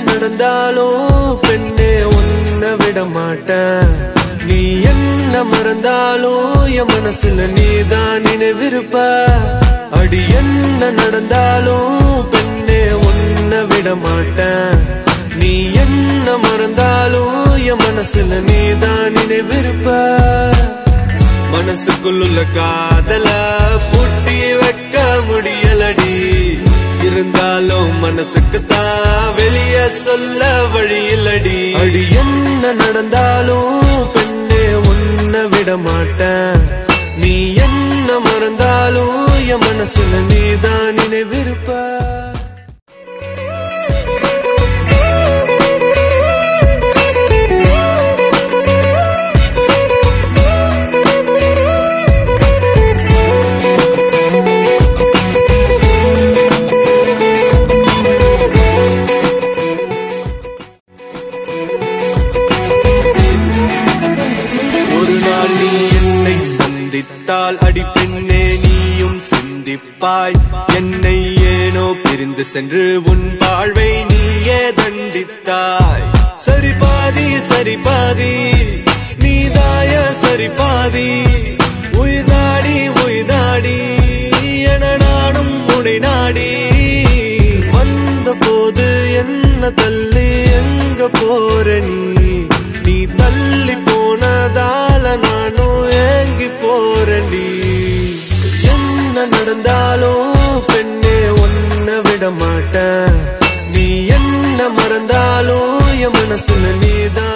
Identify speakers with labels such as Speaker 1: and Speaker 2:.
Speaker 1: நடந்தாலும் பெண்ணே உன்னை விட மாட்டேன். நீ என்ன மறந்தாலும் என் மனசுல நீதான் நினைவிருப்ப. அடி என்ன நடந்தாலும் பெண்ணே உன்னை விட மாட்டேன். நீ என்ன மறந்தாலும் என் மனசுல நீதான் நினைவிருப்ப. மனசுக்குள்ள காதல பூட்டி வைக்க முடியலடி. இருந்தாலும் மனசுக்கு தான் வெளிய சொல்ல வழியில்லடி. அடி என்ன நடந்தாலும் பெண்ணே உன்னை விட மாட்டேன். நீ என்ன மறந்தாலும் என் மனசுல நீதான் நினைவிருப்ப. அடி பெண்ணே நீயும் சிந்திப்பாய். என்னை ஏனோ பிரிந்து சென்று உன் வாழ்வை நீயே தண்டித்தாய். சரி பாதி சரி பாதி நீதாய சரி பாதி. உயிர் நாடி என நானும் உனை நாடி. வந்த போது என்ன தள்ளி எங்க போற நீ தள்ளி போனதால நானும் ஏங்கி போறேன்டி. என்ன நடந்தாலும் பெண்ணே உன்னை விட மாட்டேன். நீ என்ன மறந்தாலும் என் மனசுல நீதான்